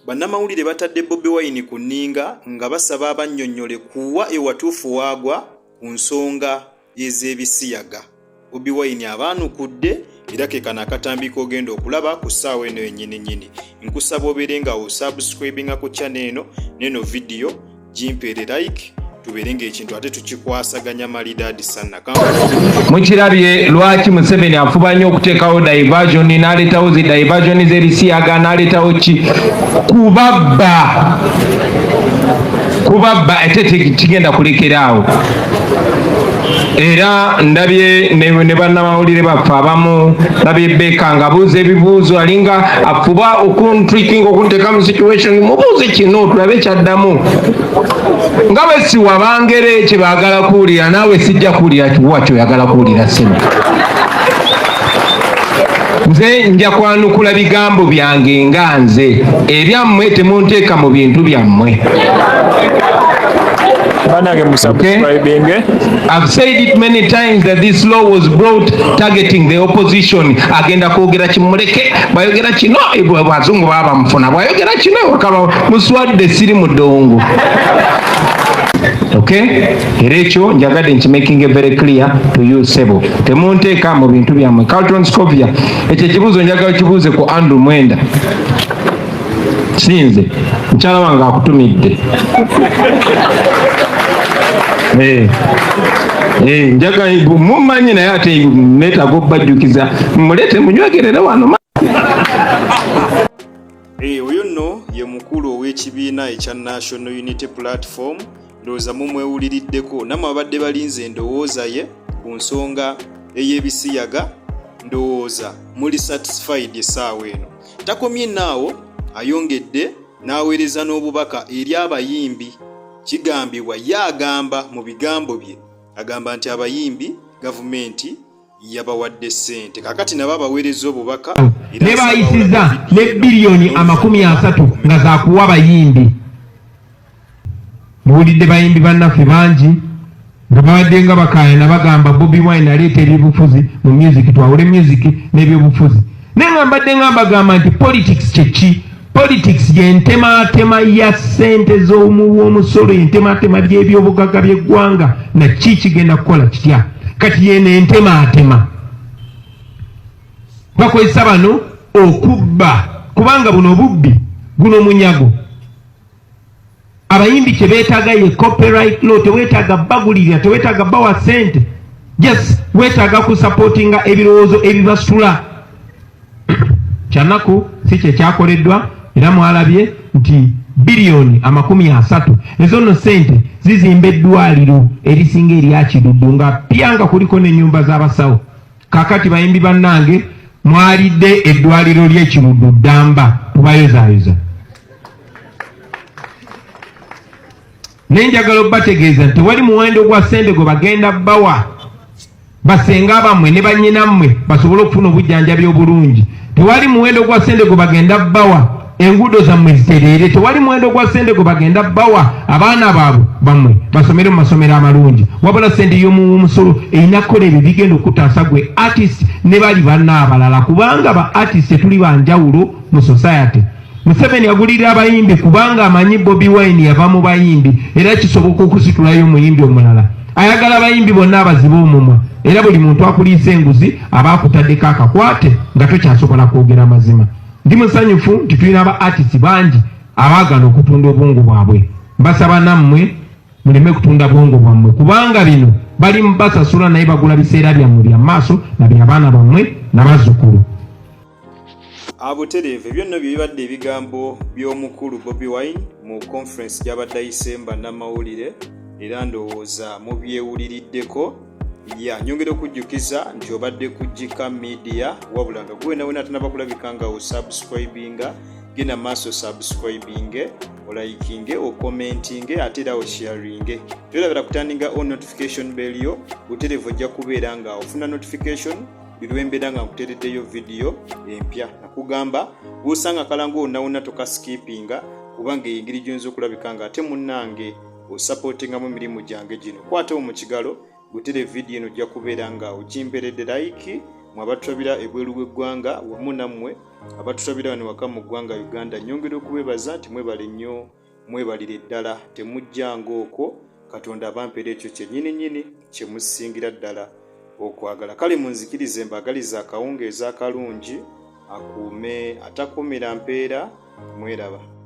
Bannamawulire batadde Bobi Wine ku nninga nga basaba abannyonnyole kuwa ewatuufu waagwa ku nsonga y'ez'ebisiyaga. Bobi Wine abaanukudde era ke kano akatambi k'ogenda okulaba ku ssaawa eno yennyini. Nkusaba obeere nga osubscribinga ku channel eno neno video gimpeere like tubeere ng'ekintu ate tukikwasaganya malidadi sana. Mukirabye lwaki Museveni afuba nnyo okuteekawo diversion n'aleetawo zi diversion z'ebisiyaga n'aleetawo ki kubabba ate kigenda kulekeraawo. Era ndabye ne bannamawulire baffe abamu ndabye Beka nga abuuza ebibuuzo alinga afuba okuntrickinga okunteeka mu situation mubuuze kino tulabe kyaddamu nga bwe siwabangere kye baagala kuwulira naawe sijja kuwulira kiwa kyoyagala kuwulira ssebo. Nze nja kwanukula bigambo byange nga nze ebyammwe temunteeka mu bintu byammwe. Okay? I've said it many times that this law was brought targeting the opposition. Agenda kwogera kimuleke bayogera kino abazungu baba mfuna bayogera kino wakaba muswadde siri mudongo. Okay? Erecho njagadde making it very clear to you sebo. Temunteeka mu bintu byammwe. Carlton Scovia ekyo kibuuzo njagala kibuuze ku Andrew Mwenda. Sinze mukyala wange akutumidde. Njaga mumanyi naye ate neetaaga okubajjukiza mulete munywegerere wano. Oyo nno ye mukulu ow'ekibiina ekya National Unity Platform. Ndowooza mumwewuliriddeko nammwe abadde balinze endowooza ye ku nsonga ey'ebisiyaga. Ndowooza muli satisfied essaawa eno. Takomye naawo ayongedde n'aweereza n'obubaka eri abayimbi. Kigambibwa yagamba mu bigambo bye agamba nti abayimbi gavumenti yabawadde ssente kakati nabo abaweereza obubaka ne bayisiza ne biliyoni 30 nga zakuwa abayimbi. Muwulidde bayimbi bannaffe bangi nga babadde nga bakaayana bagamba Bobi Wine aleeta ebyobufuzi mu music twawule music n'ebyobufuzi. Naye nga mbadde nga mbagamba nti politics kyeki. Politics y'entematema ya ssente z'omusolo, entematema by'ebyobugagga by'eggwanga na ki kigenda kukola kitya. Kati yene entematema bakozesa bano okubba kubanga buno obubbi guno munyago. Abayimbi kye beetaaga ye copyright law, teweetaaga bagulirira, teweetaaga bawa ssente, just weetaaga ku supportinga ebirowoozo ebibasula. Kyanaku si kye kyakoleddwa. Era mwalabye nti biliyoni 30 ezo nno ssente zizimba eddwaliro erisinga erya Kiduddu nga pyanga kuliko n'ennyumba z'abasawo. Kakati bayimbi bannange mwalidde eddwaliro ly'Ekiruddu ddamba tubayozaayoza. Nenjagala obbategeeza nti tewali muwendo gwa ssente gwe bagenda bawa basenga bammwe ne bannyinammwe basobole okufuna obujjanjabi obulungi. Tewali muwendo gwa ssente gwe bagenda bawa enguudo zammwe zitereere. Tewali muwendo gwa ssente gwe bagenda bawa abaana baabwe bammwe basomere mu masomero amalungi. Wabula ssente y'omusolo erina kukola ebyo bigenda okutaasa gwe artist ne bali banna abalala kubanga ba artist tuli banjawulo mu society. Museveni agulirira abayimbi kubanga amanyi Bobi Wine yava mu bayimbi era kisoboka okusitulayo omuyimbi omulala. Ayagala abayimbi bonna abazibe omumwa era buli muntu akuliisa enguzi aba akutaddeko akakwate nga tokyasobola kwogera mazima. Ndi musanyufu nti tulina aba artists bangi abaagala okutunda obwongo bwabwe. Mbasaba nammwe muleme kutunda bwongo bwammwe kubanga bino bali mbasasula naye bagula biseera byammwe bya maaso na by'abaana bammwe n'abazzukulu. Abutereeve byonna bibadde ebigambo by'omukulu Bobi Wine mu conference gy'abadde ayisemba nnamawulire era ndowooza mubyewuliriddeko. Nyongera okujjukiza nti obadde ku Jika Media wabula nga gwe nawe natanaba kulabika nga osubscribinga genda maaso subscribinge olaikinge okomentinge ate era osharinge. Tolabira kutandinga on notification bell yo butereevu ojja kubeera nga ofuna notification bilwembeera nga nkuteereddeyo video empya. Nakugamba bw'osanga kalango wonna tokaskipinga kubanga engeri gy'oyinza okulabika nga ate munnange osupportingamu emirimu gyange gino. Kwatawo mu kigalo gutere video eno ojja kubeera nga ogimperedde like mu abatulabira ebweru w'eggwanga wamu nammwe abatulabira wano waka mu ggwanga Uganda. Nyongera okubebaza nti mwebale nnyo, mwebalire ddala, temujjanga okwo. Katonda abampeera ekyo kyennyini kye musingira ddala okwagala. Kale munzikirize mbagaliza akawungeezi akalungi akuume atakuumira mpeera. Mweraba.